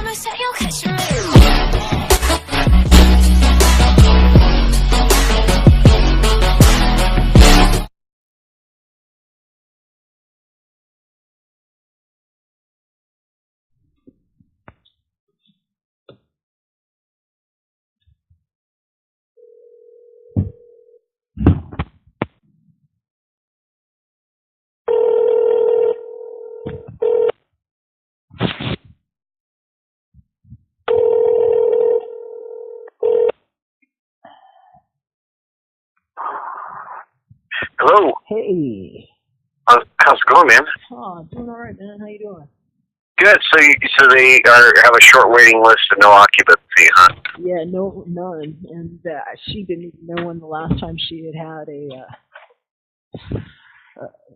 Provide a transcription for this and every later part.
promise that you'll catch me. Hello. Hey. How's it going, man? Oh, doing all right, man. How you doing? Good. So they have a short waiting list and no occupancy, huh? Yeah, no, none. And she didn't even know when the last time she had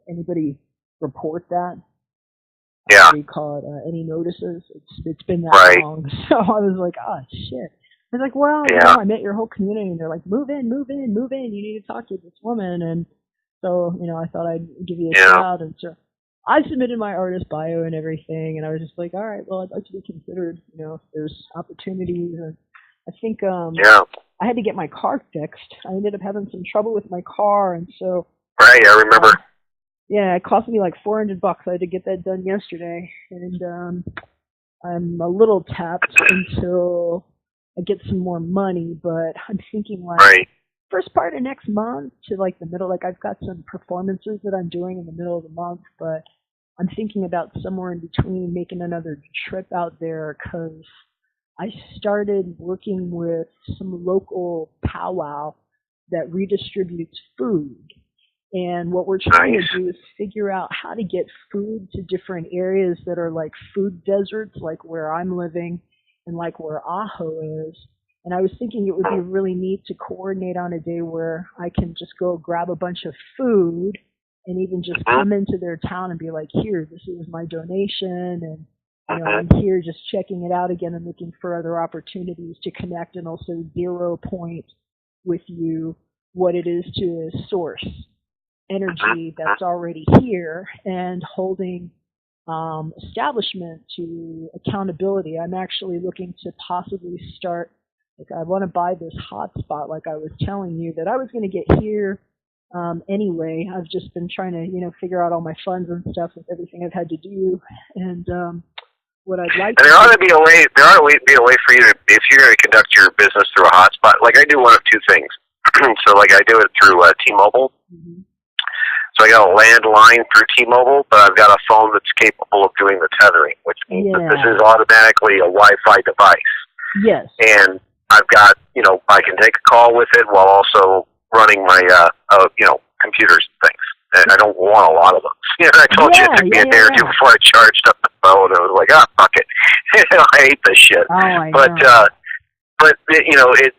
anybody report that. Yeah. What do you call it? Any notices? It's been that right. long. So I was like, oh shit. I was like, well, yeah. You know, I met your whole community, and they're like, move in, move in, move in. You need to talk to this woman. And so, you know, I thought I'd give you a shout. And so I submitted my artist bio and everything, and I was just like, all right, well, I'd like to be considered, you know, if there's opportunities. And I think I had to get my car fixed. I ended up having some trouble with my car, and so right, I remember. Yeah, it cost me like $400. I had to get that done yesterday, and I'm a little tapped until I get some more money. But I'm thinking like first part of next month to like the middle. Like I've got some performances that I'm doing in the middle of the month, but I'm thinking about somewhere in between making another trip out there because I started working with some local powwow that redistributes food. And what we're trying to do is figure out how to get food to different areas that are like food deserts, like where I'm living and like where Aho is. And I was thinking it would be really neat to coordinate on a day where I can just go grab a bunch of food and even just come into their town and be like, here, this is my donation. And, you know, I'm here just checking it out again and looking for other opportunities to connect and also zero point with you what it is to source energy that's already here and holding establishment to accountability. I'm actually looking to possibly start, like I want to buy this hotspot like I was telling you that I was going to get here anyway. I've just been trying to, you know, figure out all my funds and stuff with everything I've had to do. And what I'd like and there ought to be a way for you to, if you're going to conduct your business through a hotspot, like I do one of two things. So like I do it through T-Mobile. So I got a landline through T-Mobile, but I've got a phone that's capable of doing the tethering, which means that this is automatically a Wi-Fi device. Yes. And I've got, you know, I can take a call with it while also running my, you know, computers and things. And I don't want a lot of them. You know, I told you it took me a day or two before I charged up the phone. I was like, fuck it. I hate this shit. But you know, it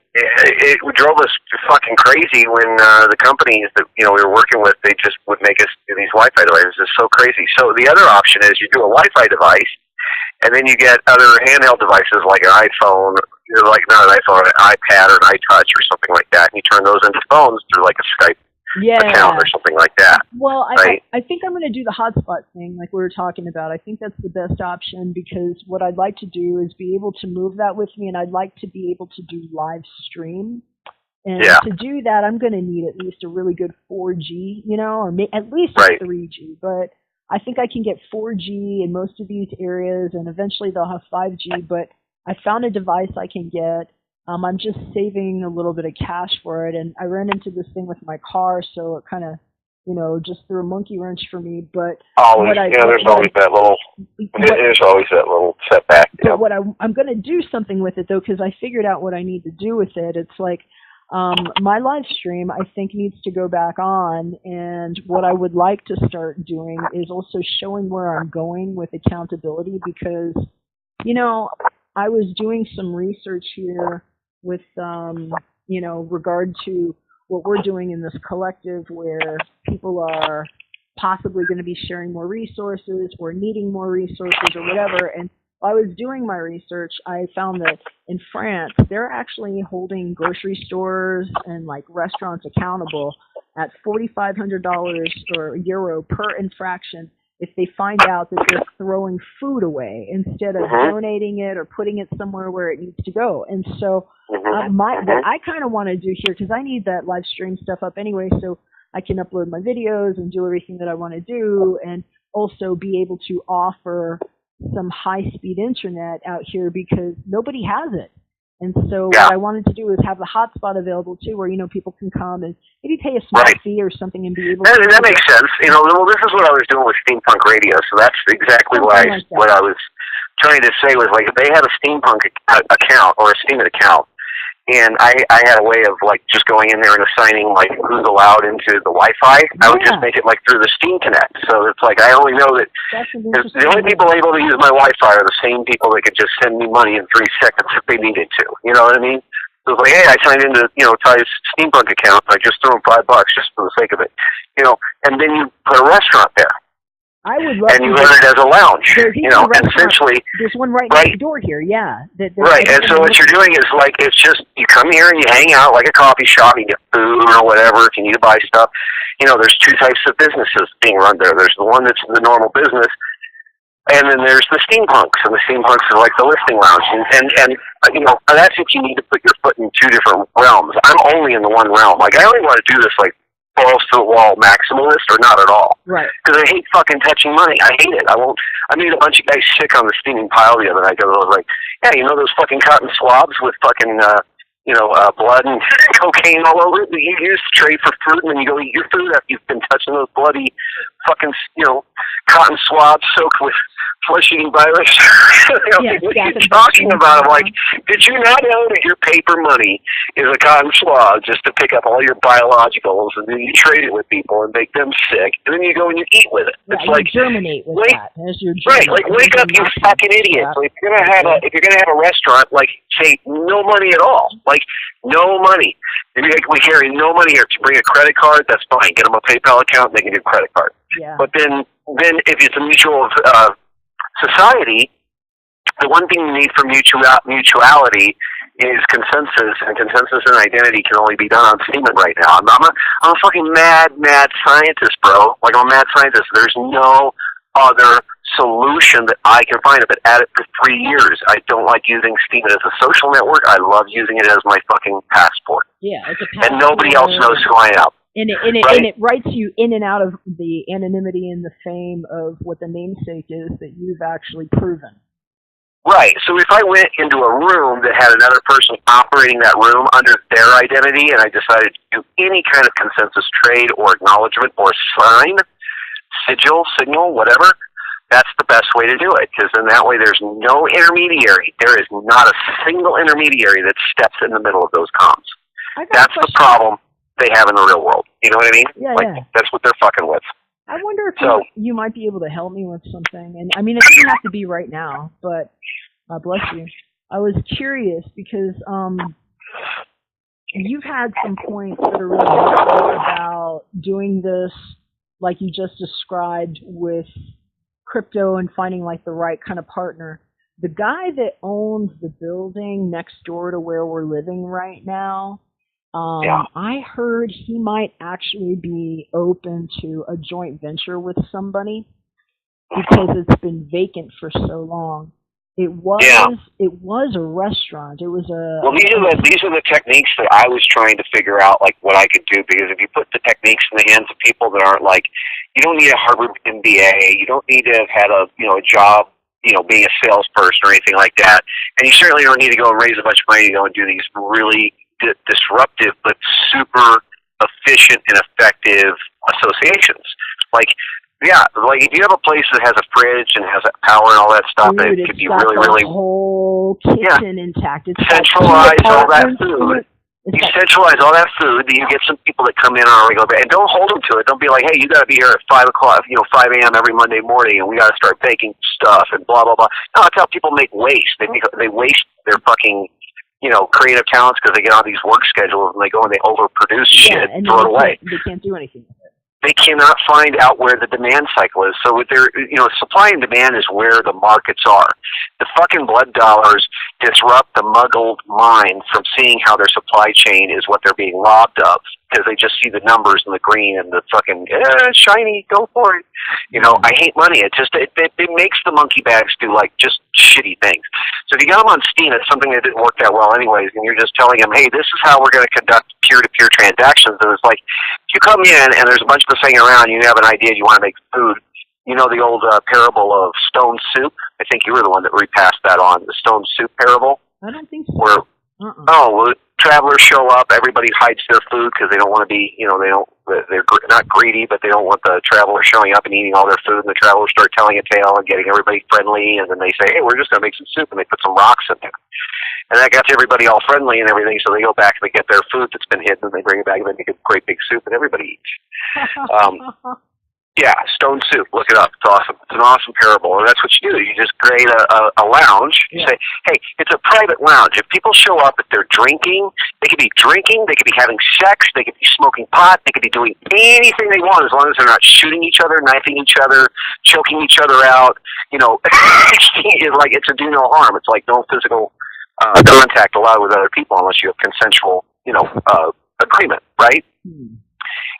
drove us fucking crazy when the companies that, you know, we were working with, they just would make us do these Wi-Fi devices. It's so crazy. So the other option is you do a Wi-Fi device, and then you get other handheld devices like an iPhone, like not an iPhone, an iPad or an iTouch or something like that, and you turn those into phones through like a Skype account or something like that. Well, I think I'm going to do the hotspot thing like we were talking about. I think that's the best option because what I'd like to do is be able to move that with me, and I'd like to be able to do live stream. And to do that, I'm going to need at least a really good 4G, you know, or at least 3G. But I think I can get 4G in most of these areas, and eventually they'll have 5G. But I found a device I can get. I'm just saving a little bit of cash for it, and I ran into this thing with my car, so it kind of, you know, just threw a monkey wrench for me. But there's always that little setback. But what I'm going to do something with it though, because I figured out what I need to do with it. It's like my live stream, I think, needs to go back on, and what I would like to start doing is also showing where I'm going with accountability, because, you know, I was doing some research here with, you know, regard to what we're doing in this collective where people are possibly going to be sharing more resources or needing more resources or whatever. And while I was doing my research, I found that in France, they're actually holding grocery stores and like restaurants accountable at $4,500 or euro per infraction if they find out that they're throwing food away instead of donating it or putting it somewhere where it needs to go. And so what I kind of want to do here, because I need that live stream stuff up anyway, so I can upload my videos and do everything that I want to do, and also be able to offer some high-speed internet out here because nobody has it. And so what I wanted to do is have the hotspot available too, where, you know, people can come and maybe pay a small fee or something and be able to. That makes sense. You know, well, this is what I was doing with Steampunk Radio, so that's exactly what I was trying to say was, like, if they had a Steampunk account or a Steemit account, and I had a way of, like, just going in there and assigning, like, who's allowed into the Wi-Fi. I would just make it, like, through the Steam Connect. So it's like I only know that the only people able to use my Wi-Fi are the same people that could just send me money in 3 seconds if they needed to. You know what I mean? So it's like, hey, I signed into, you know, Ty's Steampunk account. I just threw him $5 just for the sake of it. You know, and then you put a restaurant there. I would love and you run it as a lounge, you know, and essentially. There's one right next door here, yeah. Right, and so what you're doing is, like, it's just, you come here and you hang out like a coffee shop, you get food or whatever, if you need to buy stuff. You know, there's 2 types of businesses being run there. There's the one that's the normal business, and then there's the steampunks, and the steampunks are like the listing lounge. And you know, that's if you need to put your foot in 2 different realms. I'm only in the one realm. Like, I only want to do this, like, balls to the wall maximalist or not at all. Right. Because I hate fucking touching money. I hate it. I made a bunch of guys sick on the steaming pile the other night because I was like, yeah, you know those fucking cotton swabs with fucking, blood and cocaine all over it that you use to trade for fruit, and then you go eat your food after you've been touching those bloody fucking, you know, cotton swabs soaked with flesh-eating virus. What are you talking about? I'm like, did you not know that your paper money is a cotton swab just to pick up all your biologicals, and then you trade it with people and make them sick, and then you go and you eat with it? It's like, germinate with that. Right, like, wake up, you fucking idiot. So if you're gonna have a restaurant, like, say, no money at all. Like, no money. Maybe we carry no money here. To bring a credit card, that's fine. Get them a PayPal account, and they can do a credit card. Yeah. But then if it's a mutual society, the one thing you need for mutuality is consensus, and consensus and identity can only be done on Steemit right now. I'm a fucking mad scientist, bro. Like, I'm a mad scientist. There's no other solution that I can find. I've been at it for 3 years. I don't like using Steemit as a social network. I love using it as my fucking passport. Yeah, it's a passport. And nobody else knows who I am. And it writes you in and out of the anonymity and the fame of what the namesake is that you've actually proven. Right. So if I went into a room that had another person operating that room under their identity, and I decided to do any kind of consensus trade or acknowledgement or sign, signal, whatever, that's the best way to do it, because then that way there's no intermediary. There is not a single intermediary that steps in the middle of those comms. That's the problem they have in the real world. You know what I mean? Yeah, that's what they're fucking with. I wonder if you might be able to help me with something. And I mean, it doesn't have to be right now, but bless you. I was curious because you've had some points that are really helpful about doing this, like you just described with crypto and finding like the right kind of partner. The guy that owns the building next door to where we're living right now, I heard he might actually be open to a joint venture with somebody because it's been vacant for so long. It was a restaurant. It was a. Well, these are the techniques that I was trying to figure out, like what I could do. Because if you put the techniques in the hands of people that aren't like, you don't need a Harvard MBA, you don't need to have had a job, being a salesperson or anything like that, and you certainly don't need to go and raise a bunch of money to go and do these really disruptive but super efficient and effective associations. Like if you have a place that has a fridge and has power and all that stuff, it could be really, really whole kitchen intact. It's centralize all that food. You centralize all that food. You get some people that come in on a regular basis, and don't hold them to it. Don't be like, hey, you got to be here at 5 a.m. every Monday morning, and we got to start baking stuff and blah blah blah. No, that's how people make waste. They waste their fucking creative talents because they get on these work schedules and they go and they overproduce shit and throw it away. They can't do anything with it. They cannot find out where the demand cycle is. So with their, supply and demand is where the markets are. The fucking blood dollars disrupt the muggled mind from seeing how their supply chain is what they're being robbed of, because they just see the numbers and the green and the fucking shiny, go for it. You know, I hate money. It makes the monkey bags do like just shitty things. So if you got them on Steam, it's something that didn't work that well anyways, and you're just telling them, hey, this is how we're going to conduct peer-to-peer transactions. And it's like, if you come in and there's a bunch of us hanging around, you have an idea, you want to make food. You know the old parable of stone soup? I think you were the one that repassed that on, the stone soup parable. I don't think so. Where, well, travelers show up, everybody hides their food because they don't want to be, you know, they're not greedy, but they don't want the travelers showing up and eating all their food, and the travelers start telling a tale and getting everybody friendly, and then they say, hey, we're just going to make some soup, and they put some rocks in there. And that got everybody all friendly and everything, so they go back and they get their food that's been hidden, and they bring it back, and they make a great big soup, and everybody eats. Yeah, stone soup. Look it up. It's awesome. It's an awesome parable, and that's what you do. You just create a lounge. You say, hey, it's a private lounge. If people show up, if they're drinking, they could be having sex, they could be smoking pot, they could be doing anything they want as long as they're not shooting each other, knifing each other, choking each other out. You know, it's like it's a do no harm. It's like no physical contact allowed with other people unless you have consensual, you know, agreement, right?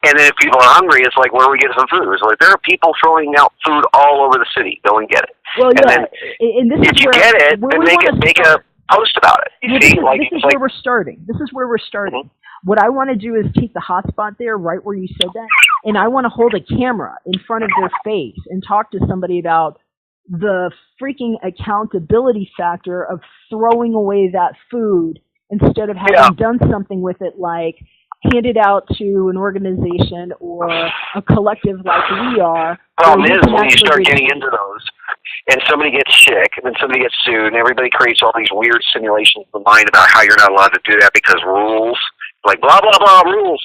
And then if people are hungry, it's like, where do we get some food? It's like, there are people throwing out food all over the city. Go and get it. Well, and yeah. then if you get it, then make a post about it. You see? This is where we're starting. This is where we're starting. What I want to do is take the hot spot there, right where you said that, and I want to hold a camera in front of their face and talk to somebody about the freaking accountability factor of throwing away that food instead of having done something with it, like hand it out to an organization or a collective like we are. Problem is, when you start getting into those, and somebody gets sick, and then somebody gets sued, and everybody creates all these weird simulations in the mind about how you're not allowed to do that because rules, like blah, blah, blah, rules.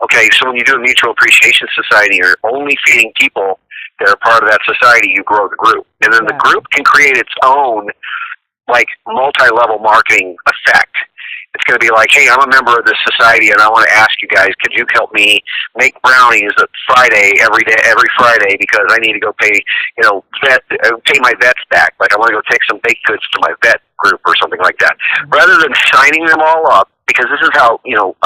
Okay, so when you do a mutual appreciation society, you're only feeding people that are part of that society, you grow the group. And then the group can create its own, like, multi-level marketing effect. It's going to be like, hey, I'm a member of this society, and I want to ask you guys, could you help me make brownies at Friday, every Friday, because I need to go pay, you know, pay my vets back. Like, I want to go take some baked goods to my vet group or something like that. Rather than signing them all up, because this is how, you know,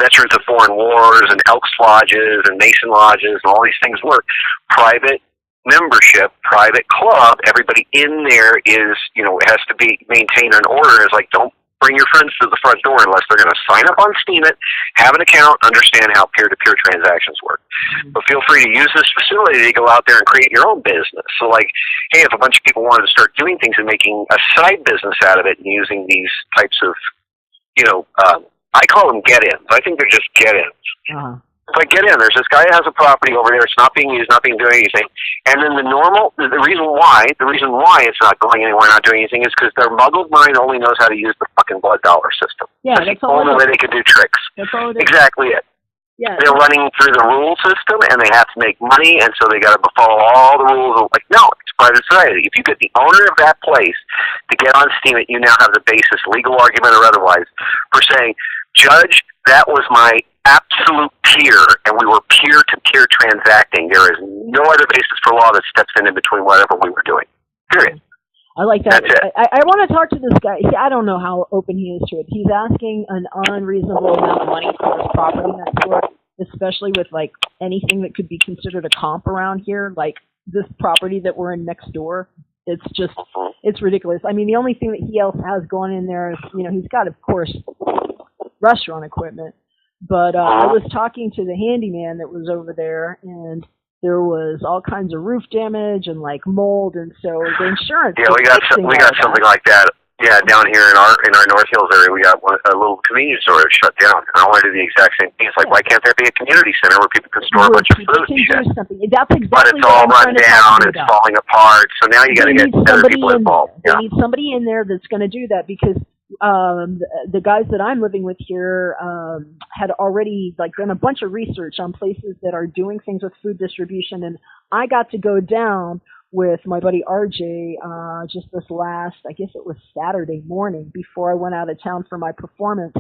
veterans of foreign wars and Elks Lodges and Mason Lodges and all these things work. Private membership, private club, everybody in there is, you know, has to be maintained an order. It's like, don't bring your friends to the front door unless they're going to sign up on Steam it, have an account, understand how peer-to-peer transactions work. But feel free to use this facility to go out there and create your own business. So, like, hey, if a bunch of people wanted to start doing things and making a side business out of it and using these types of, you know, I call them get-ins. I think they're just get-ins. If I get in, there's this guy that has a property over there. It's not being used, not being doing anything. And then the reason why it's not going anywhere, not doing anything, is because their muggled mind only knows how to use the fucking blood dollar system. Yeah, that's the only way they can do tricks. That's all it is. Exactly it. Yeah. They're running through the rule system, and they have to make money, and so they got to follow all the rules. Like, no, it's private society. If you get the owner of that place to get on Steam it, you now have the basis, legal argument or otherwise, for saying, Judge, that was my absolute peer, and we were peer-to-peer transacting. There is no other basis for law that steps in between whatever we were doing. Period. I like that. That's it. I want to talk to this guy. See, I don't know how open he is to it. He's asking an unreasonable amount of money for his property next door, especially with, like, anything that could be considered a comp around here, like this property that we're in next door. It's just, it's ridiculous. I mean, the only thing that he else has going in there is, you know, he's got, of course, restaurant equipment. But I was talking to the handyman that was over there, and there was all kinds of roof damage and like mold, and so the insurance. Yeah, we got something like that. Yeah, down here in our North Hills area, we got a little convenience store that shut down. And I want to do the exact same thing. It's like, why can't there be a community center where people can store a bunch of food and shit? That's exactly but it's all run down, it's falling apart. So now you got to get other people involved. They need somebody in there that's going to do that, because the guys that I'm living with here had already like done a bunch of research on places that are doing things with food distribution, and I got to go down with my buddy RJ just this last, I guess it was Saturday morning before I went out of town for my performance.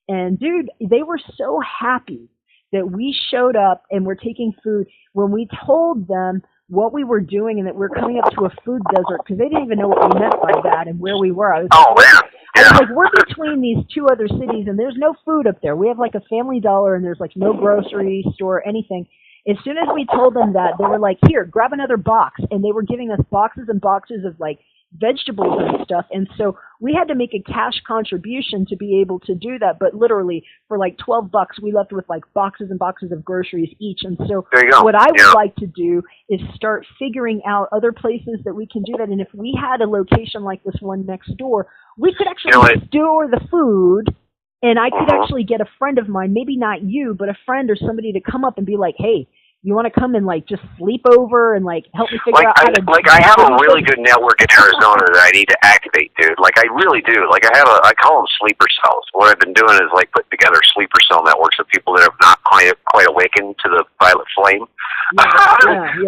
And dude, they were so happy that we showed up and we're taking food. When we told them what we were doing and that we're coming up to a food desert, because they didn't even know what we meant by that and where we were. I was like, like we're between these two other cities, and there's no food up there. We have like a Family Dollar, and there's like no grocery store, anything. As soon as we told them that, they were like, "Here, grab another box," and they were giving us boxes and boxes of like vegetables and stuff. And so we had to make a cash contribution to be able to do that. But literally, for like $12, we left with like boxes and boxes of groceries each. And so what I would like to do is start figuring out other places that we can do that. And if we had a location like this one next door, we could actually store the food. And I could actually get a friend of mine, maybe not you, but a friend or somebody to come up and be like, "Hey, you want to come and like just sleep over and like help me figure out how to?" Like I have a really good network in Arizona that I need to activate, dude. Like I really do. Like I call them sleeper cells. What I've been doing is like putting together sleeper cell networks of people that have not quite awakened to the violet flame.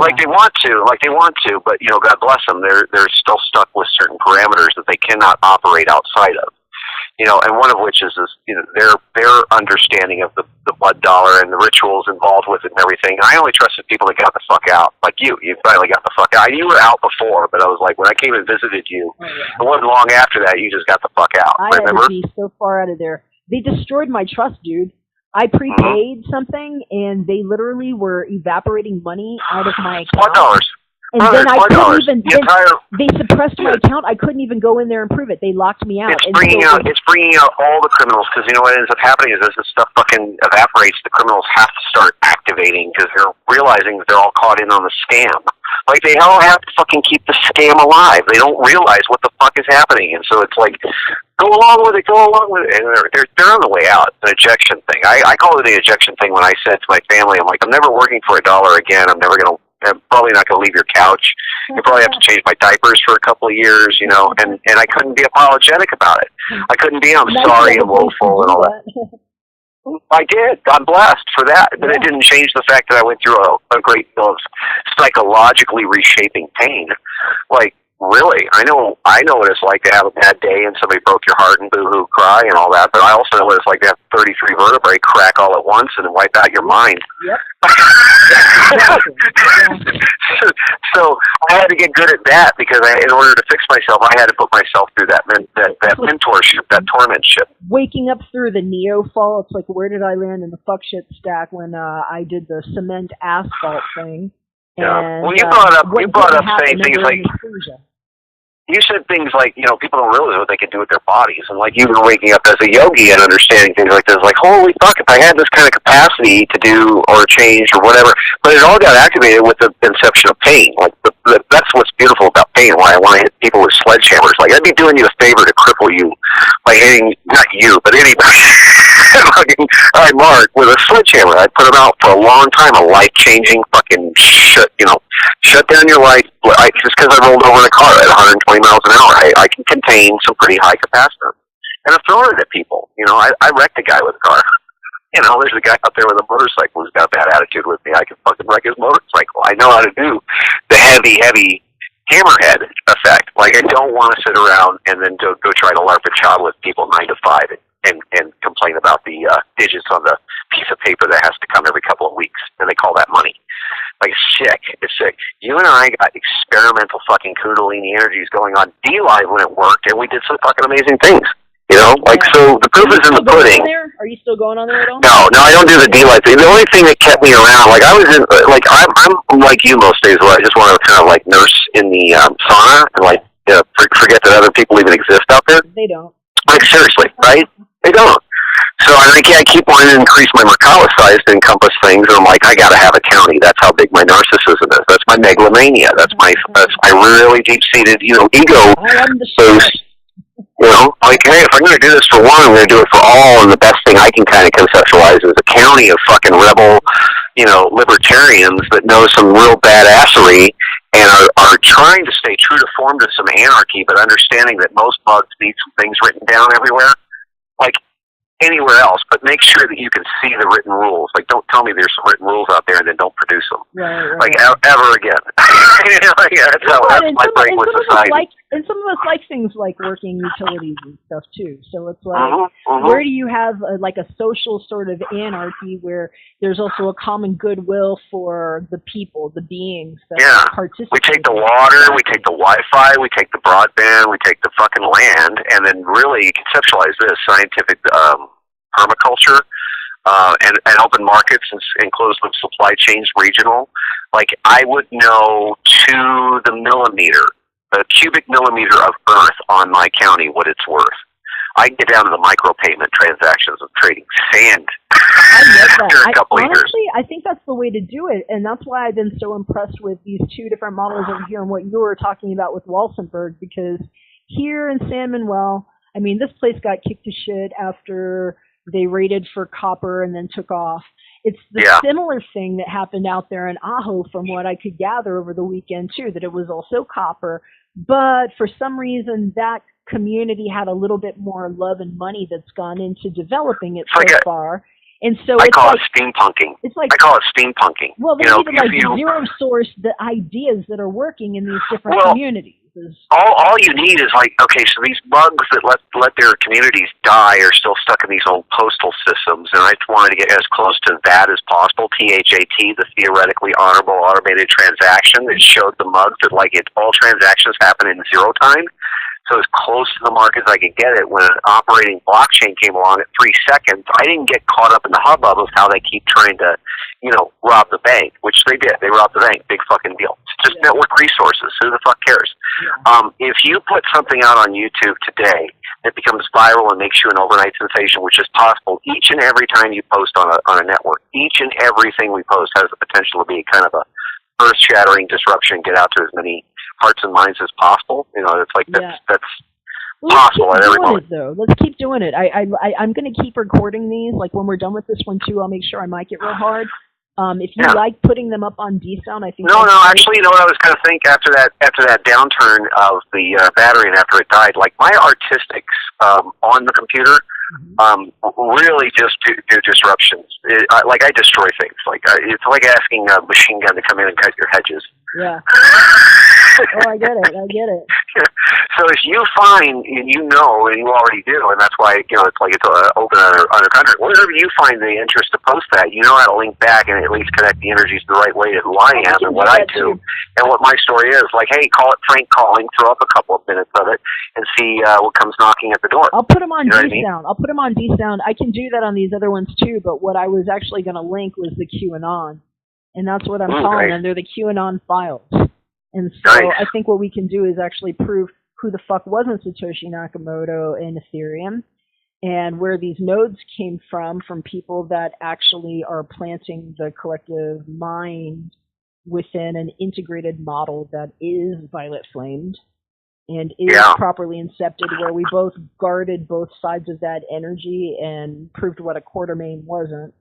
Like they want to, but you know, God bless them. They're still stuck with certain parameters that they cannot operate outside of. You know, and one of which is you know, their understanding of the blood dollar and the rituals involved with it and everything. I only trusted people that got the fuck out. Like you finally got the fuck out. You were out before, but I was like, when I came and visited you, it wasn't long after that you just got the fuck out. I had to be so far out of there. They destroyed my trust, dude. I prepaid something, and they literally were evaporating money out of my account. $1. And then I couldn't even. They suppressed my account. I couldn't even go in there and prove it. They locked me out. It's bringing out all the criminals, because you know what ends up happening is as this stuff fucking evaporates, the criminals have to start activating because they're realizing that they're all caught in on the scam. Like they all have to fucking keep the scam alive. They don't realize what the fuck is happening, and so it's like, go along with it, and they're on the way out. It's an ejection thing. I call it the ejection thing when I said to my family, I'm like, I'm never working for $1 again. I'm probably not going to leave your couch. You probably have to change my diapers for a couple of years, you know, and I couldn't be apologetic about it. I couldn't be, I'm sorry and woeful and all that. I did. I'm blessed for that. But it didn't change the fact that I went through a great deal of psychologically reshaping pain. Like, really, I know what it's like to have a bad day and somebody broke your heart and boo-hoo cry and all that, but I also know what it's like to have 33 vertebrae crack all at once and wipe out your mind. Yep. So I had to get good at that because in order to fix myself, I had to put myself through that mentorship, that tormentship. Waking up through the Neo fall, it's like, where did I land in the fuck shit stack when I did the cement asphalt thing? Yeah. And, well, you brought up saying things like, you said things like, you know, people don't realize what they can do with their bodies. And like you were waking up as a yogi and understanding things like this, like, holy fuck, if I had this kind of capacity to do or change or whatever. But it all got activated with the inception of pain. Like, that's what's beautiful about pain, why I want to hit people with sledgehammers. Like, I'd be doing you a favor to cripple you by hitting, not you, but anybody. All right, Mark, with a sledgehammer, I'd put them out for a long time, a life-changing fucking shut down your life. Just because I rolled over in a car at 120 miles an hour, I can contain some pretty high capacitance. And I've thrown it at people. You know, I wrecked a guy with a car. You know, there's a guy out there with a motorcycle who's got a bad attitude with me. I can fucking wreck his motorcycle. I know how to do the heavy hammerhead effect. Like, I don't want to sit around and then go try to LARP a child with people 9 to 5 and complain about the digits on the piece of paper that has to come every couple of weeks, and they call that money. Like, it's sick. You and I got experimental fucking Kundalini energies going on D-Live when it worked, and we did some fucking amazing things. You know, like, so the proof is in the pudding. Are you still going on there at all? No, I don't do the D-Live thing. The only thing that kept me around, like, I'm like you most days where I just want to kind of like nurse in the sauna and like forget that other people even exist out there. They don't. Like, seriously, right? They don't. So I keep wanting to increase my Mercalli size to encompass things, and I'm like, I gotta have a county. That's how big my narcissism is. That's my megalomania. That's my really deep-seated, you know, ego boost. You know, like, hey, if I'm gonna do this for one, I'm gonna do it for all, and the best thing I can kind of conceptualize is a county of fucking rebel, you know, libertarians that know some real badassery and are trying to stay true to form to some anarchy, but understanding that most bugs need some things written down everywhere. Like, anywhere else, but make sure that you can see the written rules. Like, don't tell me there's some written rules out there and then don't produce them. Right. Like, ever again. That's my break with society. And some of us like things like working utilities and stuff too. So it's like, where do you have like a social sort of anarchy where there's also a common goodwill for the people, the beings that participate? We take the water, we take the Wi-Fi, we take the broadband, we take the fucking land, and then really conceptualize this scientific permaculture and open markets and closed loop supply chains, regional. Like, I would know to the millimeter, the cubic millimeter of earth on my county what it's worth. I get down to the micropayment transactions of trading sand after a couple of years. Honestly, I think that's the way to do it, and that's why I've been so impressed with these two different models over here and what you were talking about with Walsenburg, because here in San Manuel, I mean, this place got kicked to shit after they raided for copper and then took off. It's the similar thing that happened out there in Ajo, from what I could gather over the weekend too, that it was also copper, but for some reason that community had a little bit more love and money that's gone into developing it so far. And so I call it steampunking. It's like, I call it steampunking. Well, they need to like zero source the ideas that are working in these different communities. All you need is like, okay, so these bugs that let their communities die are still stuck in these old postal systems, and I wanted to get as close to that as possible. THAT, the theoretically honorable automated transaction, that showed the mugs that like all transactions happen in zero time. So as close to the mark as I could get it. When an operating blockchain came along at 3 seconds, I didn't get caught up in the hubbub of how they keep trying to, rob the bank, which they did. They robbed the bank. Big fucking deal. It's just network resources. Who the fuck cares? If you put something out on YouTube today that becomes viral and makes you an overnight sensation, which is possible each and every time you post on a network, each and everything we post has the potential to be kind of a earth-shattering disruption, get out to as many hearts and minds as possible. It's like that's possible at every moment. Let's keep doing it. I'm going to keep recording these. Like when we're done with this one too, I'll make sure I mic it real hard. If you like putting them up on D-Sound, I think. No, actually, you know what I was going to think after that downturn of the battery and after it died. Like my artistics on the computer really just do disruptions. I destroy things. It's like asking a machine gun to come in and cut your hedges. Yeah. Oh, I get it. So if you find, and you already do, and that's why, it's like it's open under contract. Whenever you find the interest to post that, you know how to link back and at least connect the energies the right way to who I am and what I do and what my story is. Like, hey, call it prank calling, throw up a couple of minutes of it, and see what comes knocking at the door. I'll put them on D-Sound. I'll put them on D-Sound. I can do that on these other ones too, but what I was actually going to link was the QAnon. And that's what I'm calling them. They're the QAnon files. And so I think what we can do is actually prove who the fuck wasn't Satoshi Nakamoto and Ethereum, and where these nodes came from people that actually are planting the collective mind within an integrated model that is violet flamed and is properly incepted, where we both guarded both sides of that energy and proved what a quartermain wasn't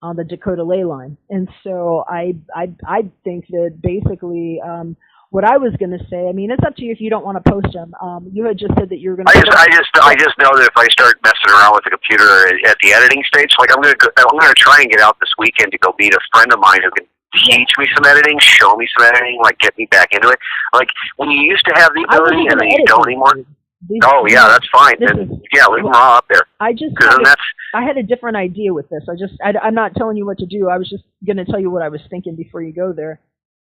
on the Dakota ley line. And so I think that basically what I was going to say, I mean, it's up to you if you don't want to post them. You had just said that you were going to. I just know that if I start messing around with the computer at the editing stage, like I'm going to try and get out this weekend to go meet a friend of mine who can teach me some editing, show me some editing, like get me back into it. Like when you used to have the ability and then you don't anymore. That's fine. Leave them raw up there. I had a different idea with this. I'm not telling you what to do. I was just going to tell you what I was thinking before you go there.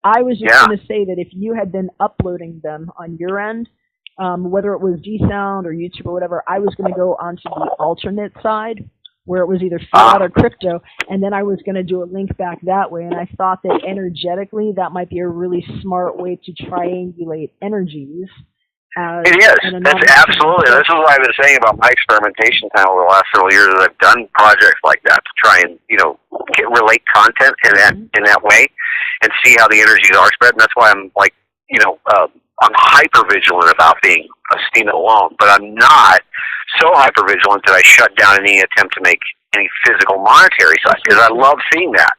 I was just going to say that if you had been uploading them on your end, whether it was D-Sound or YouTube or whatever, I was going to go onto the alternate side where it was either fiat or crypto, and then I was going to do a link back that way. And I thought that energetically that might be a really smart way to triangulate energies. It is. That's absolutely. This is what I've been saying about my experimentation time over the last several years. That I've done projects like that to try and relate content in that way and see how the energies are spread. And that's why I'm like I'm hyper vigilant about being a steam it alone, but I'm not so hyper vigilant that I shut down any attempt to make any physical monetary side, because I love seeing that.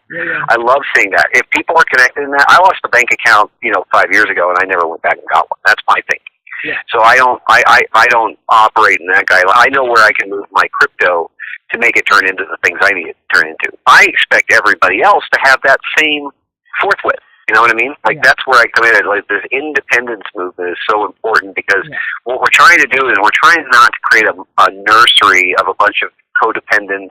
I love seeing that. If people are connected in that, I lost a bank account 5 years ago and I never went back and got one. That's my thing. Yeah. So I don't operate in that guy. I know where I can move my crypto to make it turn into the things I need it to turn into. I expect everybody else to have that same forthwith. You know what I mean? Like, that's where I come in. Like, this independence movement is so important because what we're trying to do is we're trying not to create a nursery of a bunch of codependent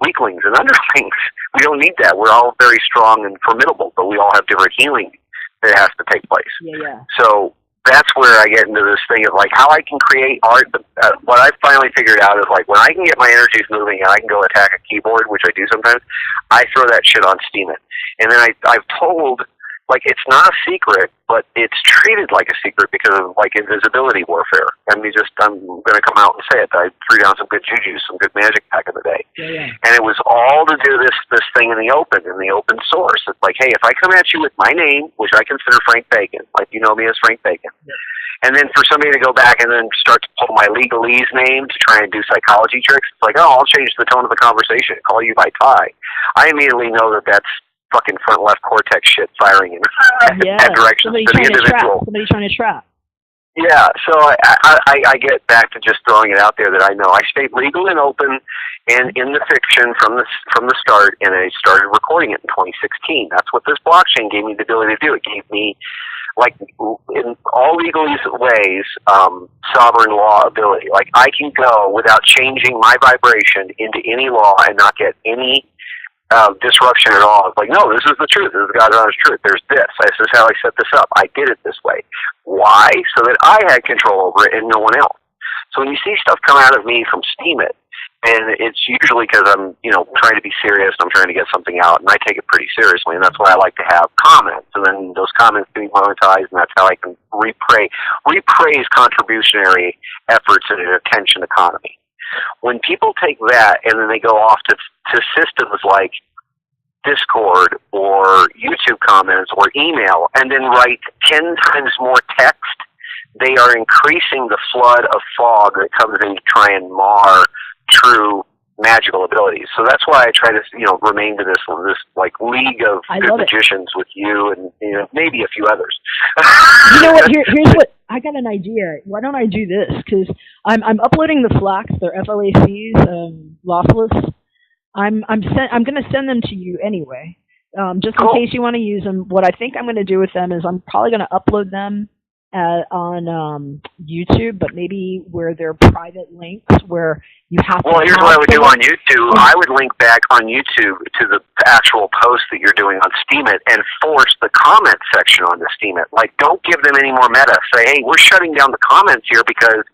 weaklings and underlings. We don't need that. We're all very strong and formidable, but we all have different healing that has to take place. So that's where I get into this thing of, like, how I can create art. What I've finally figured out is, like, when I can get my energies moving and I can go attack a keyboard, which I do sometimes, I throw that shit on Steam It. And then I've told, like, it's not a secret, but it's treated like a secret because of, like, invisibility warfare. I'm going to come out and say it. I threw down some good juju, some good magic back in the day. And it was all to do this thing in the open source. It's like, hey, if I come at you with my name, which I consider Frank Bacon, like, you know me as Frank Bacon, and then for somebody to go back and then start to pull my legalese name to try and do psychology tricks, it's like, oh, I'll change the tone of the conversation, call you by Ty. I immediately know that that's fucking front left cortex shit firing in that direction. Somebody trying to trap. Yeah, so I get back to just throwing it out there that I know. I stayed legal and open and in the fiction from the start, and I started recording it in 2016. That's what this blockchain gave me the ability to do. It gave me, like, in all legal ways, sovereign law ability. Like, I can go without changing my vibration into any law and not get any disruption at all. It's like, no, this is the truth. This is God's honest truth. There's this. This is how I set this up. I did it this way. Why? So that I had control over it and no one else. So when you see stuff come out of me from Steam It, and it's usually because I'm, trying to be serious, and I'm trying to get something out, and I take it pretty seriously, and that's why I like to have comments, and then those comments can be monetized, and that's how I can repraise contributionary efforts in an attention economy. When people take that and then they go off to systems like Discord or YouTube comments or email and then write 10 times more text, they are increasing the flood of fog that comes in to try and mar true magical abilities. So that's why I try to, remain to this like league of good magicians with you and maybe a few others. You know what? Here's what I got an idea. Why don't I do this? Because I'm uploading the FLACs, they're FLACs, lossless. I'm going to send them to you anyway, just in case you want to use them. What I think I'm going to do with them is I'm probably going to upload them on YouTube, but maybe where they're private links where you have to. Well, here's what I would do on YouTube. I would link back on YouTube to the actual post that you're doing on Steam It and force the comment section on the Steam It. Like, don't give them any more meta. Say, hey, we're shutting down the comments here because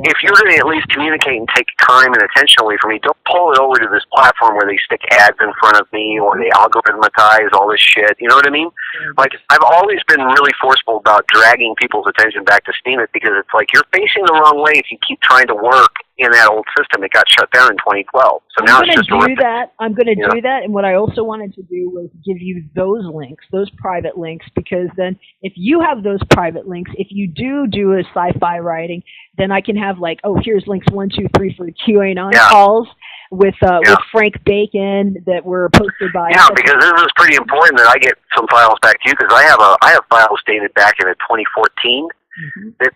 if you're going to at least communicate and take time and attention away from me, don't pull it over to this platform where they stick ads in front of me or they algorithmatize all this shit. You know what I mean? Like, I've always been really forceful about dragging people's attention back to Steam It because it's like you're facing the wrong way if you keep trying to work in that old system. It got shut down in 2012. So now it's just I'm going to do that, and what I also wanted to do was give you those links, those private links, because then if you have those private links, if you do a sci-fi writing, then I can have like, oh, here's links 1, 2, 3 for the QAnon calls with Frank Bacon that were posted by. Yeah, because this is pretty important that I get some files back to you because I have files dated back in 2014. That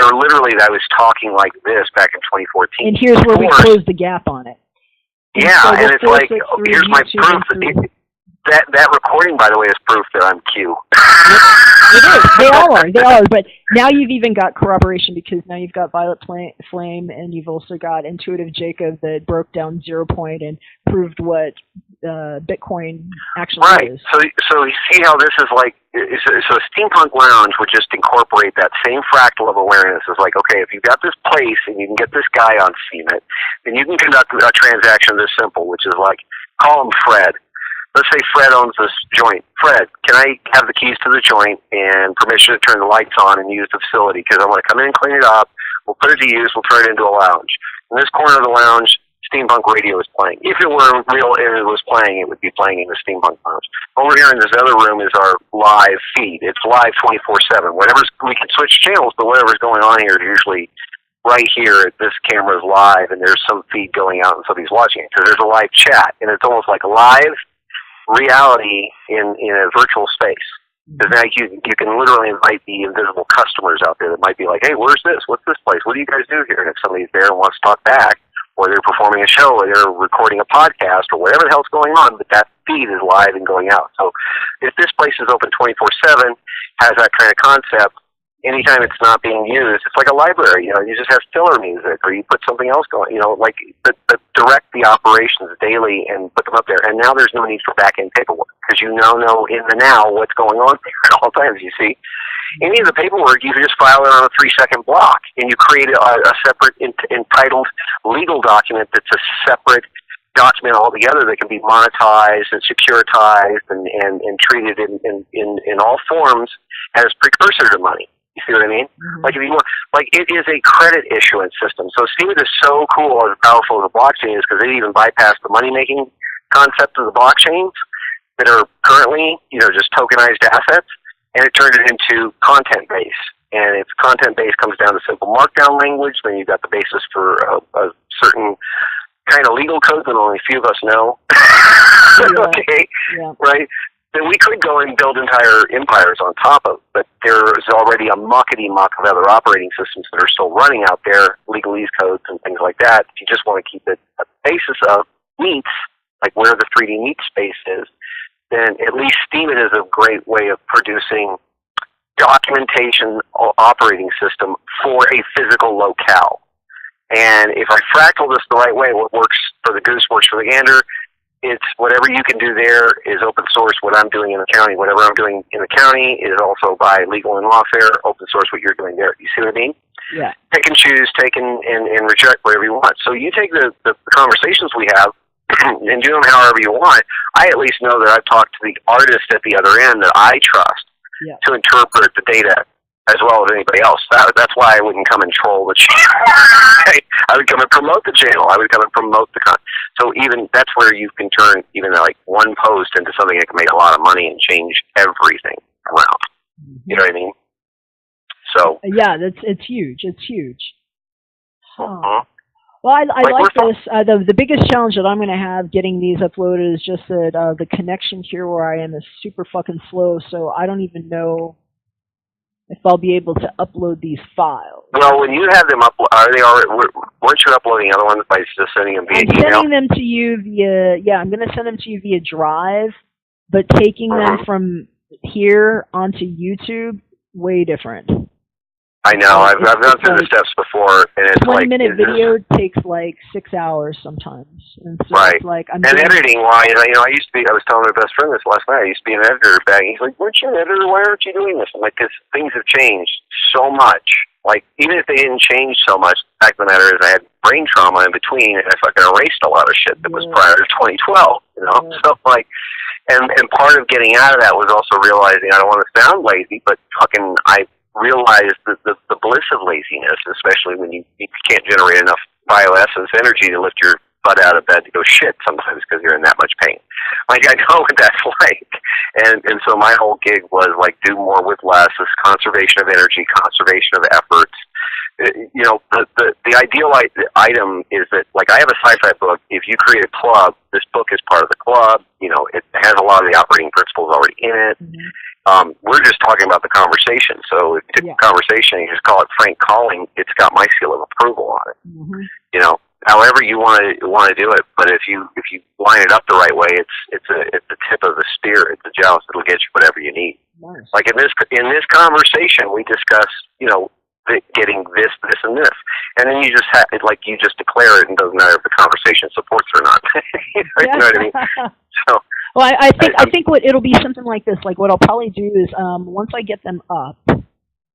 are literally that I was talking like this back in 2014. And here's where we close the gap on it. And it's like, here's my proof. That recording, by the way, is proof that I'm Q. It is. They all are. But now you've even got corroboration because now you've got Violet Flame and you've also got Intuitive Jakob that broke down 0 point and proved what Bitcoin actually is. So you see how this is like. So Steampunk Lounge would just incorporate that same fractal of awareness. It's like, okay, if you've got this place and you can get this guy on Steam It, then you can conduct a transaction this simple, which is like, call him Fred. Let's say Fred owns this joint. Fred, can I have the keys to the joint and permission to turn the lights on and use the facility? Because I want to come in and clean it up. We'll put it to use. We'll turn it into a lounge. In this corner of the lounge, Steampunk Radio is playing. If it were real and it was playing, it would be playing in the Steampunk Lounge. Over here in this other room is our live feed. It's live 24/7. We can switch channels, but whatever's going on here is usually right here. This camera's live, and there's some feed going out, and somebody's watching it. So there's a live chat, and it's almost like live reality in a virtual space. Because now you can literally invite the invisible customers out there that might be like, hey, where's this? What's this place? What do you guys do here? And if somebody's there and wants to talk back, or they're performing a show, or they're recording a podcast, or whatever the hell's going on, but that feed is live and going out. So if this place is open 24/7, has that kind of concept, anytime it's not being used, it's like a library. You know, you just have filler music, or you put something else going. You know, like direct the operations daily and put them up there. And now there's no need for back-end paperwork because you now know in the now what's going on there at all times. You see, any of the paperwork you can just file it on a 3-second block, and you create a separate entitled legal document that's a separate document altogether that can be monetized and securitized and treated in all forms as precursor to money. You see what I mean? Mm-hmm. Like if you want, like it is a credit issuance system. So see what is so cool and powerful as a blockchain is because they even bypass the money making concept of the blockchains that are currently, you know, just tokenized assets, and it turned it into content base. And if content base comes down to simple markdown language, then you've got the basis for a certain kind of legal code that only a few of us know. Okay, yeah. Right? Then we could go and build entire empires on top of, but there's already a muckety-muck of other operating systems that are still running out there, legalese codes and things like that. If you just want to keep it a basis of meats, like where the 3D meat space is, then at least Steam it is a great way of producing documentation operating system for a physical locale. And if I fractal this the right way, what works for the goose works for the gander. It's whatever you can do there is open source. What I'm doing in the county, whatever I'm doing in the county is also by legal and lawfare, open source what you're doing there. You see what I mean? Yeah. Pick and choose, take and reject whatever you want. So you take the conversations we have and do them however you want. I at least know that I've talked to the artist at the other end that I trust to interpret the data as well as anybody else. That's why I wouldn't come and troll the channel. I would come and promote the channel. I would come and promote the content. So even that's where you can turn even like one post into something that can make a lot of money and change everything around. You know what I mean? So yeah, it's huge. It's huge. Huh. Well, I like this. The biggest challenge that I'm going to have getting these uploaded is just that the connection here where I am is super fucking slow. So I don't even know if I'll be able to upload these files. Well, when you have them up, are they already? Weren't you uploading other ones by just sending them via email? I'm sending them to you via. I'm going to send them to you via Drive, but taking them from here onto YouTube, way different. I know. I've gone through the steps before, and it's 20-minute video takes like 6 hours sometimes. And so right. It's like and editing wise, I was telling my best friend this last night. I used to be an editor back. He's like, "Weren't you an editor? Why aren't you doing this?" I'm like, "Because things have changed so much. Like even if they didn't change so much, the fact of the matter is I had brain trauma in between, and I fucking erased a lot of shit that was prior to 2012. You know, so like." And part of getting out of that was also realizing I don't want to sound lazy, but fucking I realized the bliss of laziness, especially when you can't generate enough bioessence energy to lift your butt out of bed to go shit sometimes because you're in that much pain. Like I know what that's like, and so my whole gig was like do more with less. This conservation of energy, conservation of efforts. You know, the ideal item is that like I have a sci-fi book. If you create a club, this book is part of the club. You know, it has a lot of the operating principles already in it. We're just talking about the conversation. So if you take the conversation and you just call it Frank Calling, it's got my seal of approval on it. You know, however you want to do it, but if you line it up the right way, it's the tip of the spear. It's the joust that'll get you whatever you need. Nice. Like in this conversation, we discuss, you know, getting this, and this, and then you just you just declare it, and it doesn't matter if the conversation supports it or not. You know what I mean? So. Well, I think what it'll be something like this. Like what I'll probably do is once I get them up,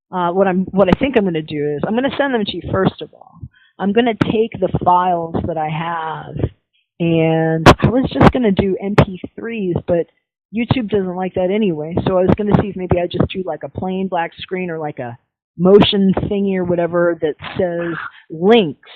what I think I'm going to do is I'm going to send them to you first of all. I'm going to take the files that I have, and I was just going to do MP3s, but YouTube doesn't like that anyway. So I was going to see if maybe I just do like a plain black screen or like a motion thingy or whatever that says links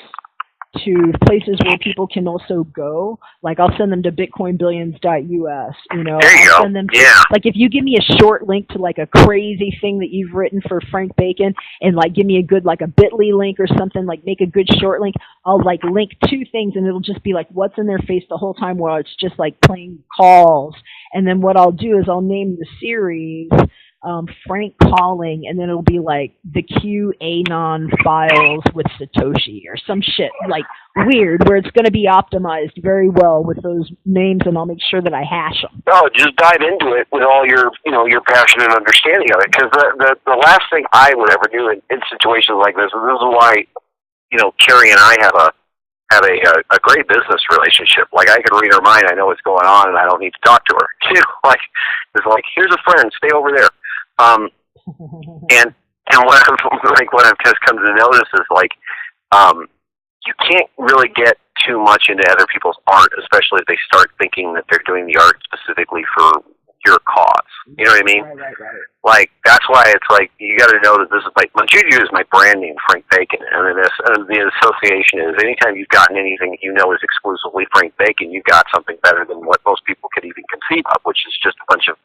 to places where people can also go. Like I'll send them to bitcoinbillions.us, you know. There you I'll go. send them to, like if you give me a short link to like a crazy thing that you've written for Frank Bacon and like give me a good like a bit.ly link or something, like make a good short link, I'll like link 2 things and it'll just be like what's in their face the whole time while it's just like playing calls. And then what I'll do is I'll name the series Frank calling, and then it'll be like the QAnon files with Satoshi or some shit like weird, where it's going to be optimized very well with those names, and I'll make sure that I hash them. No, just dive into it with all your, your passion and understanding of it. Because the last thing I would ever do in situations like this, and this is why, Carrie and I have a great business relationship. Like, I can read her mind, I know what's going on, and I don't need to talk to her. It's like, here's a friend, stay over there. And what I've just come to notice is you can't really get too much into other people's art, especially if they start thinking that they're doing the art specifically for your cause. You know what I mean? Right. Like, that's why it's like, you got to know that this is my Juju is my brand name, Frank Bacon, and the association is anytime you've gotten anything that is exclusively Frank Bacon, you've got something better than what most people could even conceive of, which is just a bunch of,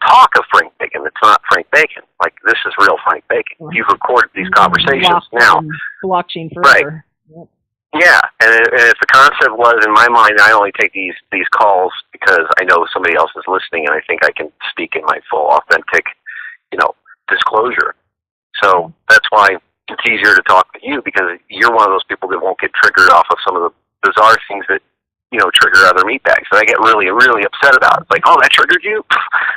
talk of Frank Bacon. It's not Frank Bacon. Like, this is real Frank Bacon. You've recorded these conversations now. Blockchain forever. Right. Yeah, and if the concept was, in my mind, I only take these calls because I know somebody else is listening, and I think I can speak in my full, authentic, disclosure. So that's why it's easier to talk with you, because you're one of those people that won't get triggered off of some of the bizarre things that trigger other meatbags that I get really, really upset about. It's like, oh, that triggered you?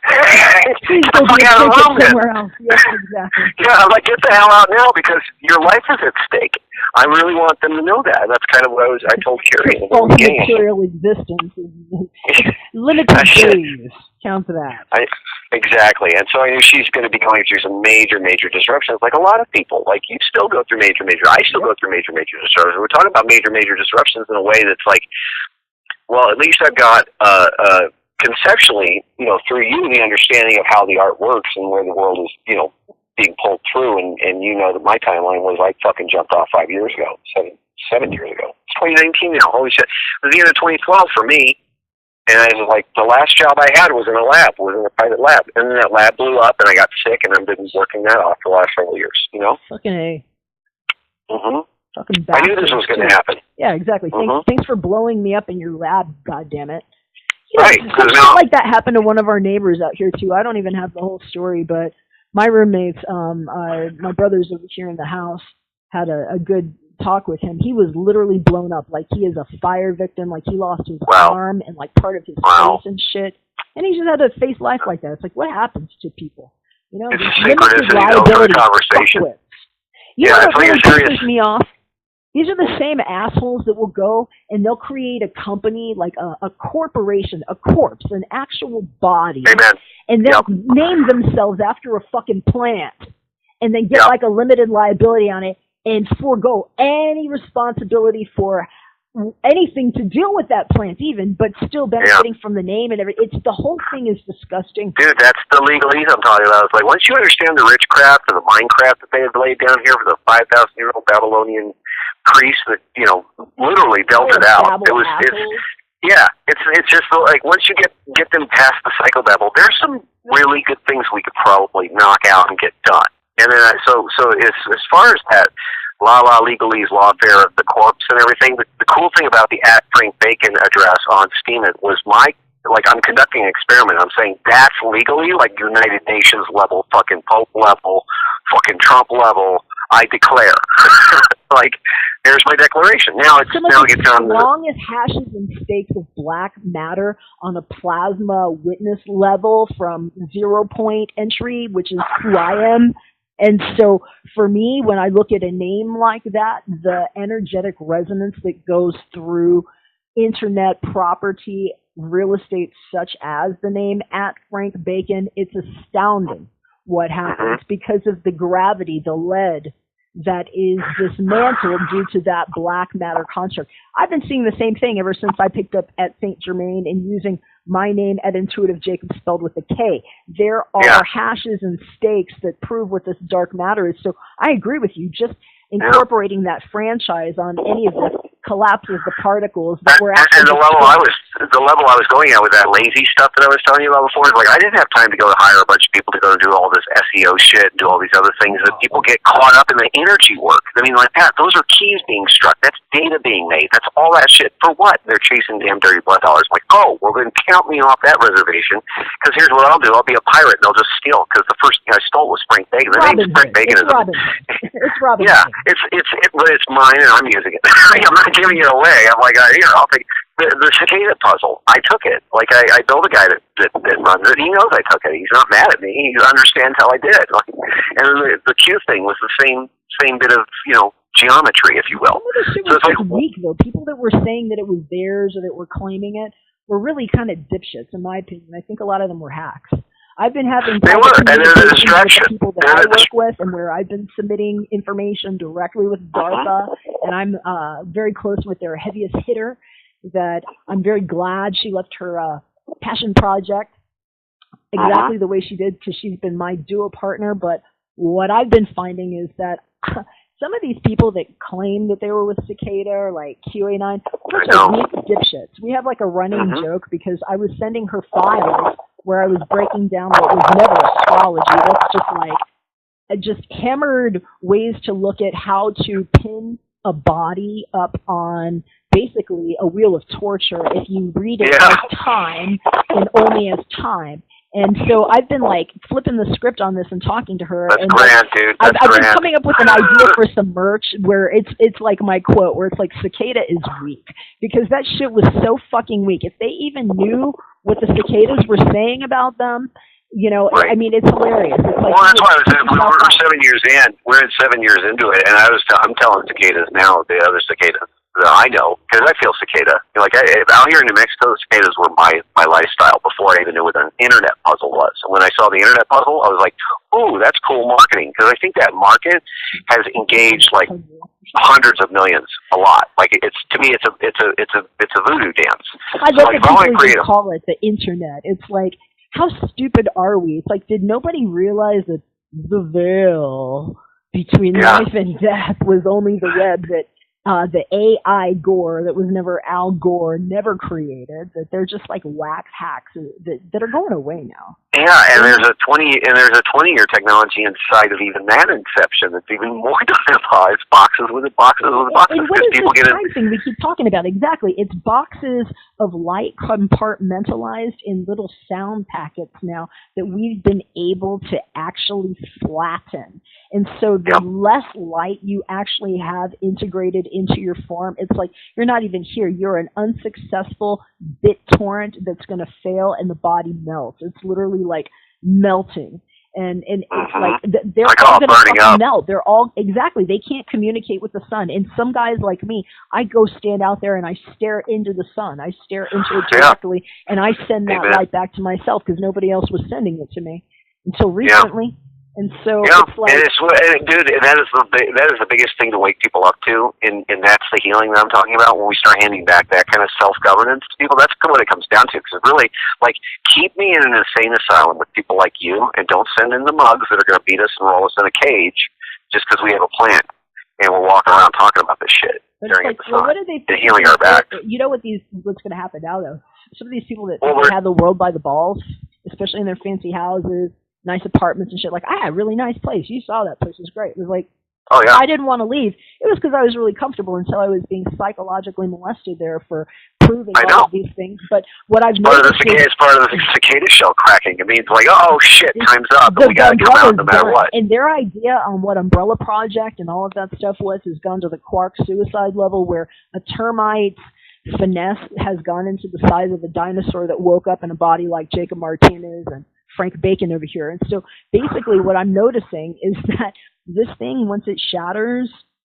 Get the fuck out of the room, then. Yes, exactly. Yeah, I'm like, get the hell out now, because your life is at stake. I really want them to know that. That's kind of what I told Carrie. False material existence is limited days. Count to that. Exactly. And so I knew she's going to be going through some major, major disruptions, like a lot of people. Like, you still go through major, I still go through major, major disruptions. We're talking about major, major disruptions in a way that's like, well, at least I've got conceptually, through you, the understanding of how the art works and where the world is, being pulled through. And that my timeline was I fucking jumped off 5 years ago, seven years ago. It's 2019 now. Holy shit. It was the end of 2012 for me. And I was like, the last job I had was in a lab, was in a private lab. And then that lab blew up, and I got sick, and I've been working that off for the last several years, Fucking A. Mm-hmm. Fucking I knew this was going to happen. Yeah, exactly. Thanks for blowing me up in your lab, goddammit. Right. Something like that happened to one of our neighbors out here, too. I don't even have the whole story, but my roommates, my brothers over here in the house, had a good talk with him. He was literally blown up. Like, he is a fire victim. Like, he lost his arm and, like, part of his face and shit. And he just had to face life like that. It's like, what happens to people? It's a synchronicity, though, for the conversation. You know what really pisses me off? These are the same assholes that will go and they'll create a company, like a corporation, a corpse, an actual body. Amen. And they'll name themselves after a fucking plant. And then get like a limited liability on it and forego any responsibility for anything to deal with that plant even, but still benefiting from the name and everything. The whole thing is disgusting. Dude, that's the legalese I'm talking about. It's like, once you understand the witchcraft and the Minecraft that they have laid down here for the 5,000-year-old Babylonian priest that, literally dealt it out. It's just like, once you get them past the psychobabble, there's some really good things we could probably knock out and get done. And then, so it's, as far as that legalese, lawfare of the corpse and everything, the cool thing about the @Frank Bacon address on Steemit was I'm conducting an experiment. I'm saying that's legally, like, United Nations level, fucking Pope level, fucking Trump level, I declare. Like, there's my declaration. Now it's as long as hashes and stakes of black matter on a plasma witness level from 0 point entry, which is who I am. And so for me, when I look at a name like that, the energetic resonance that goes through internet property, real estate, such as the name @Frank Bacon, it's astounding what happens because of the gravity, the lead that is dismantled due to that black matter construct. I've been seeing the same thing ever since I picked up at Saint Germain and using my name at Intuitive Jakob spelled with a K. There are hashes and stakes that prove what this dark matter is. So I agree with you. Just incorporating that franchise on any of the collapse of the particles that were actually and the level I was the level I was going at with that lazy stuff that I was telling you about before. Like, I didn't have time to go to hire a bunch of people to go and do all this SEO shit and do all these other things that people get caught up in the energy work. I mean, like that, those are keys being struck. That's data being made. That's all that shit. For what? They're chasing damn dirty blood dollars. I'm like, oh, well then count me off that reservation, because here's what I'll do. I'll be a pirate and I'll just steal, because the first thing I stole was Frank Bacon. The name Frank Bacon is It's Robin. Yeah, but it's mine and I'm using it. I'm not giving it away. I'm like, here, I'll take the cicada puzzle. I took it. Like, I built a guy that runs it. He knows I took it. He's not mad at me. He understands how I did it. Like, and then the Q thing was the same bit of, geometry, if you will. Some of the shit was like weak, though. People that were saying that it was theirs or that were claiming it were really kind of dipshits, in my opinion. I think a lot of them were hacks. I've been having conversations with people that I work with, and where I've been submitting information directly with DARPA, and I'm very close with their heaviest hitter, that I'm very glad she left her passion project exactly the way she did, because she's been my duo partner. But what I've been finding is that some of these people that claim that they were with Cicada or like QAnon, those are weak dipshits. We have like a running joke, because I was sending her files where I was breaking down what was never astrology. That's just like just hammered ways to look at how to pin a body up on basically a wheel of torture if you read it as time and only as time. And so I've been like flipping the script on this and talking to her. That's grand, dude. I've been coming up with an idea for some merch where it's like my quote, where it's like, Cicada is weak, because that shit was so fucking weak. If they even knew what the cicadas were saying about them, I mean, it's hilarious. It's like, well, that's why we're 7 years in. We're 7 years into it, and I'm telling cicadas now, the other cicadas that I know, because I feel cicada. Out here in New Mexico, the cicadas were my lifestyle before I even knew what an internet puzzle was. And when I saw the internet puzzle, I was like, "Ooh, that's cool marketing," because I think that market has engaged like hundreds of millions, a lot. Like, to me, it's a voodoo dance. I love that people call it the internet. It's like, how stupid are we? It's like, did nobody realize that the veil between life and death was only the web that the AI Gore that was never Al Gore never created? That they're just like wax hacks that are going away now. Yeah, and there's a 20-year technology inside of even that inception that's even more diabolical. It's boxes with boxes. And what is this time thing we keep talking about? Exactly, it's boxes of light compartmentalized in little sound packets now that we've been able to actually flatten. And so the less light you actually have integrated into your form, it's like you're not even here. You're an unsuccessful bit torrent that's going to fail, and the body melts. It's literally like melting. And it's like they're all going to melt. They're all, exactly, they can't communicate with the sun. And some guys like me, I go stand out there and I stare into the sun. I stare into it directly, and I send that light back to myself, because nobody else was sending it to me until recently. And so it's like, dude, that is the biggest thing to wake people up to, and that's the healing that I'm talking about. When we start handing back that kind of self-governance to people, that's what it comes down to. Because really, like, keep me in an insane asylum with people like you, and don't send in the mugs that are going to beat us and roll us in a cage just because we have a plan and we're walking around talking about this shit during like, well, what do they think? Healing our back. You know what's going to happen now, though? Some of these people that have the world by the balls, especially in their fancy houses, nice apartments and shit. Like, I had a really nice place. You saw that place. It was great. It was like, I didn't want to leave. It was because I was really comfortable until I was being psychologically molested there for proving all of these things. But what I've noticed is part of the cicada shell cracking. It means like, oh shit, time's up, and we got to come out no matter what. And their idea on what Umbrella Project and all of that stuff has gone to the Quark suicide level, where a termite's finesse has gone into the size of a dinosaur that woke up in a body like Jacob Martinez and Frank Bacon over here. And so basically what I'm noticing is that this thing, once it shatters,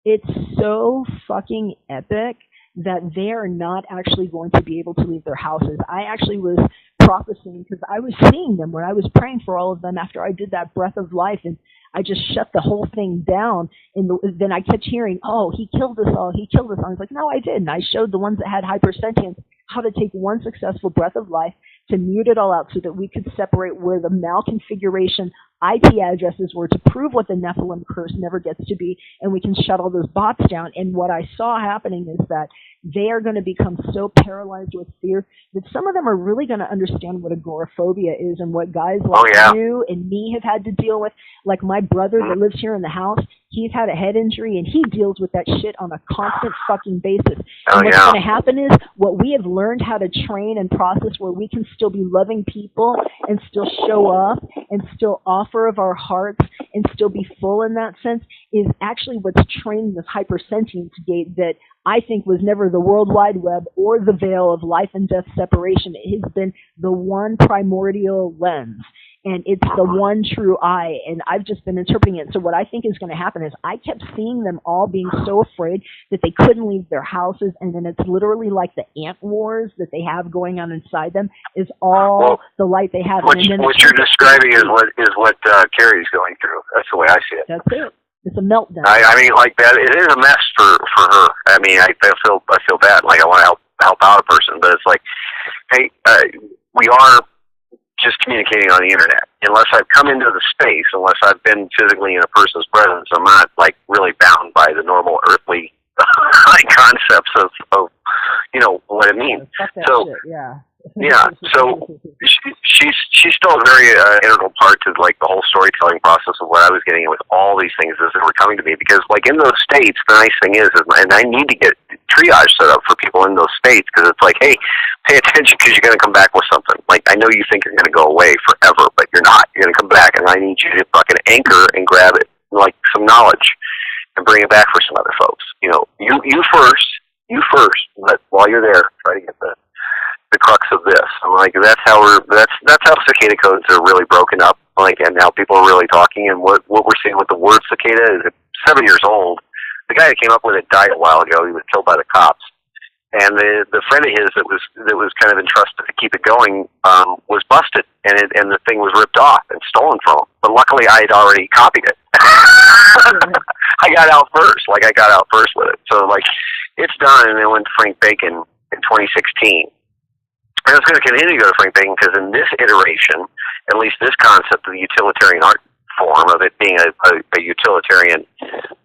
it's so fucking epic that they are not actually going to be able to leave their houses. I actually was prophesying, because I was seeing them when I was praying for all of them after I did that breath of life, and I just shut the whole thing down. And then I kept hearing, oh, he killed us all, he killed us all. I was like, no, I didn't. I showed the ones that had hypersentience how to take one successful breath of life to mute it all out so that we could separate where the malconfiguration IP addresses were to prove what the Nephilim curse never gets to be, and we can shut all those bots down. And what I saw happening is that they are going to become so paralyzed with fear that some of them are really going to understand what agoraphobia is and what guys like you and me have had to deal with. Like my brother that lives here in the house, he's had a head injury and he deals with that shit on a constant fucking basis. And what's going to happen is what we have learned how to train and process where we can still be loving people and still show up and still offer of our hearts and still be full in that sense is actually what's trained this hypersentience gate that I think was never the World Wide Web or the veil of life and death separation. It has been the one primordial lens. And it's the one true eye, and I've just been interpreting it. So what I think is going to happen is I kept seeing them all being so afraid that they couldn't leave their houses, and then it's literally like the ant wars that they have going on inside them is all the light they have. What you're describing is what Carrie's going through. That's the way I see it. That's it. It's a meltdown. I mean, like that. It is a mess for her. I mean, I feel bad. Like I want to help out a person, but it's like, hey, we are just communicating on the internet. Unless I've come into the space, unless I've been physically in a person's presence, I'm not like really bound by the normal earthly concepts of what it means. So so she's still a very integral part to like the whole storytelling process of what I was getting with all these things as they were coming to me. Because like in those states, the nice thing is, and I need to get triage set up for people in those states because it's like, hey, pay attention because you're going to come back with something. Like I know you think you're going to go away forever, but you're not. You're going to come back, and I need you to fucking anchor and grab it like some knowledge and bring it back for some other folks. You first. But while you're there, try to get the crux of this. And like that's how cicada codes are really broken up. Like, and now people are really talking. And what we're seeing with the word cicada is 7 years old. The guy that came up with it died a while ago. He was killed by the cops. And the friend of his that was kind of entrusted to keep it going was busted, and the thing was ripped off and stolen from him. But luckily, I had already copied it. I got out first. Like I got out first with it. So like it's done, and it went to Frank Bacon in 2016. And it's going to continue to go to Frank Bacon because in this iteration, at least this concept of the utilitarian art form of it being a utilitarian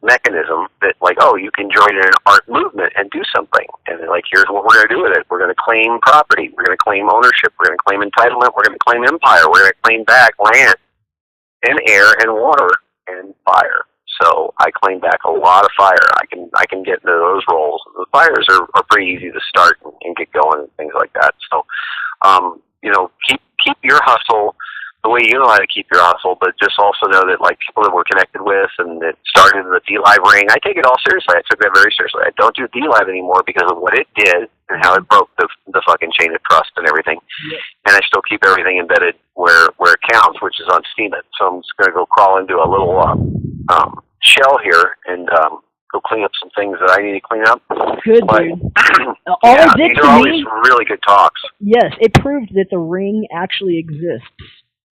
mechanism that like, oh, you can join in an art movement and do something. And like, here's what we're going to do with it. We're going to claim property. We're going to claim ownership. We're going to claim entitlement. We're going to claim empire. We're going to claim back land and air and water and fire. So I claim back a lot of fire. I can get into those roles. The fires are pretty easy to start and get going and things like that. So, keep your hustle the way you know how to keep your hustle, but just also know that like people that we're connected with and that started in the D-Live ring, I take it all seriously. I took that very seriously. I don't do D-Live anymore because of what it did and how it broke the fucking chain of trust and everything. Yeah. And I still keep everything embedded where it counts, which is on Steemit. So I'm just going to go crawl into a little shell here and go clean up some things that I need to clean up. Good, dude. All it did these are always really good talks. Yes, it proved that the ring actually exists.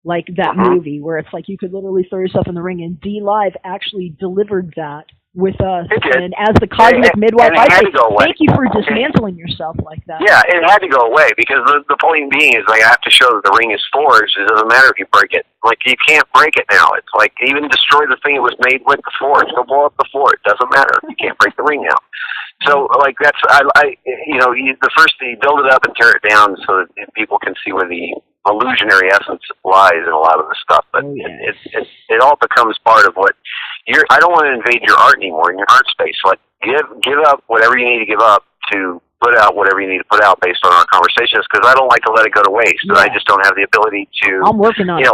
Like that movie where it's like you could literally throw yourself in the ring, and D-Live actually delivered that with us. And as the cosmic midwife, I say thank you for dismantling yourself like that. Yeah, it had to go away because the point being is like I have to show that the ring is forged. It doesn't matter if you break it. Like you can't break it now. It's like even destroy the thing it was made with the forge. Go blow up the forge. It doesn't matter. You can't break the ring now. So like that's the first thing you build it up and tear it down so that people can see where the illusionary essence lies in a lot of the stuff, but it all becomes part of what I don't want to invade your art anymore in your art space. Like give up whatever you need to give up to put out whatever you need to put out based on our conversations, because I don't like to let it go to waste. And I just don't have the ability to. I'm working on it.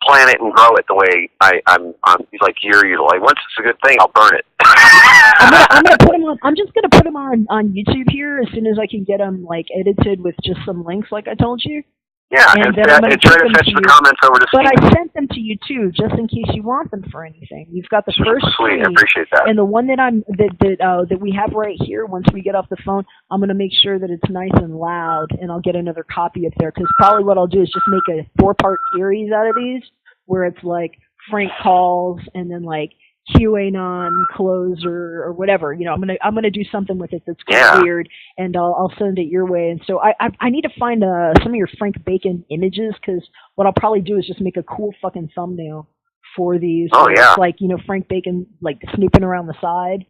Plan it and grow it the way I'm like you're like once it's a good thing, I'll burn it. I'm gonna put them on. I'm just gonna put them on YouTube here as soon as I can get them like edited with just some links, like I told you. Yeah, and then I'm going to try to fetch the comments over to But I sent them to you too, just in case you want them for anything. You've got the first Sweet, I appreciate that. And the one that that we have right here. Once we get off the phone, I'm going to make sure that it's nice and loud, and I'll get another copy up there. Because probably what I'll do is just make a 4-part series out of these, where it's like Frank calls, and then like QAnon clothes or whatever. You know, I'm gonna do something with it that's kind of weird, and I'll send it your way. And so I need to find some of your Frank Bacon images, because what I'll probably do is just make a cool fucking thumbnail for these. Oh yeah. It's like, you know, Frank Bacon like snooping around the side.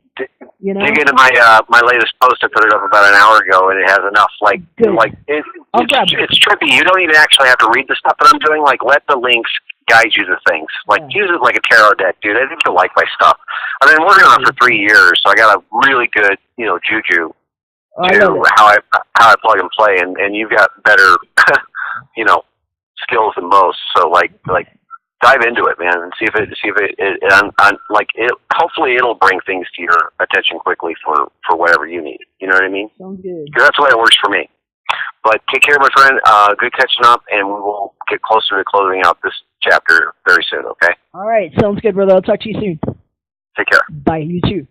You know? Dig into my my latest post. I put it up about an hour ago, and it has enough it's trippy. You don't even actually have to read the stuff that I'm doing. Like, let the links guide you to things. Like, use it like a tarot deck, dude. I think you'll like my stuff. I've been working on it for 3 years, so I got a really good, you know, juju to how I plug and play, and you've got better, you know, skills than most. So like dive into it, man, and see if it hopefully it'll bring things to your attention quickly for whatever you need. You know what I mean? Sounds good. That's the way it works for me. But take care, my friend. Good catching up, and we will get closer to closing out this chapter very soon, okay? All right. Sounds good, brother. I'll talk to you soon. Take care. Bye. You too.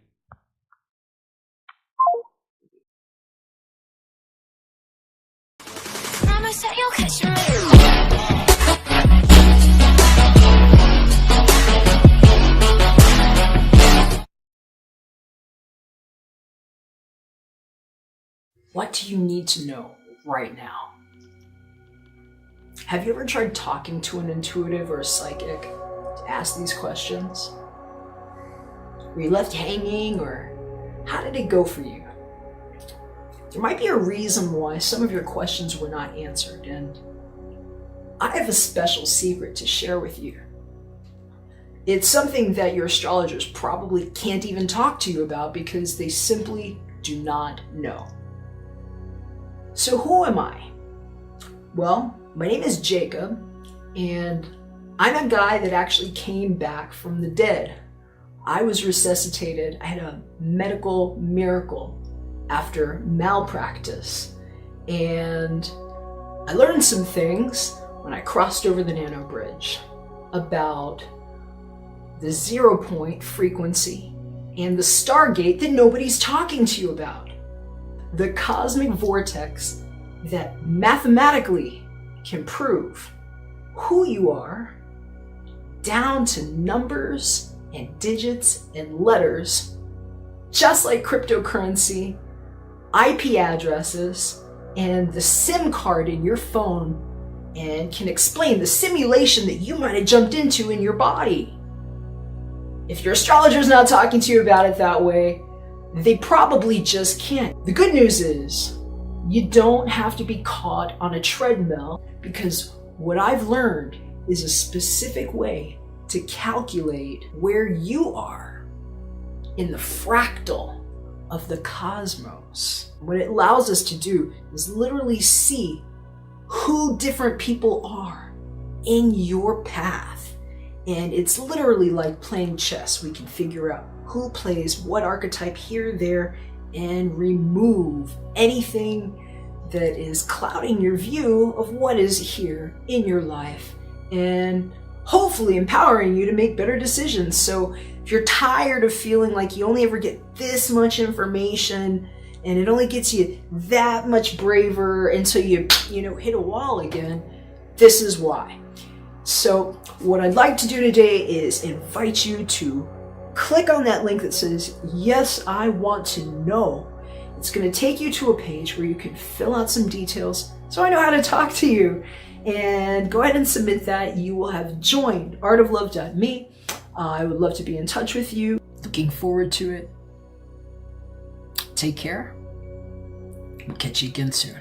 Promise that you'll catch your What do you need to know right now? Have you ever tried talking to an intuitive or a psychic to ask these questions? Were you left hanging, or how did it go for you? There might be a reason why some of your questions were not answered, and I have a special secret to share with you. It's something that your astrologers probably can't even talk to you about because they simply do not know. So who am I? Well, my name is Jacob, and I'm a guy that actually came back from the dead. I was resuscitated. I had a medical miracle after malpractice, and I learned some things when I crossed over the Nano Bridge about the 0 point frequency and the Stargate that nobody's talking to you about. The cosmic vortex that mathematically can prove who you are down to numbers and digits and letters, just like cryptocurrency, IP addresses, and the SIM card in your phone, and can explain the simulation that you might have jumped into in your body. If your astrologer's not talking to you about it that way, they probably just can't. The good news is you don't have to be caught on a treadmill, because what I've learned is a specific way to calculate where you are in the fractal of the cosmos. What it allows us to do is literally see who different people are in your path. And it's literally like playing chess. We can figure out who plays what archetype here, there, and remove anything that is clouding your view of what is here in your life, and hopefully empowering you to make better decisions. So if you're tired of feeling like you only ever get this much information and it only gets you that much braver until you hit a wall again, this is why. So what I'd like to do today is invite you to click on that link that says, yes, I want to know. It's going to take you to a page where you can fill out some details so I know how to talk to you. And go ahead and submit that. You will have joined artoflove.me. I would love to be in touch with you. Looking forward to it. Take care. We'll catch you again soon.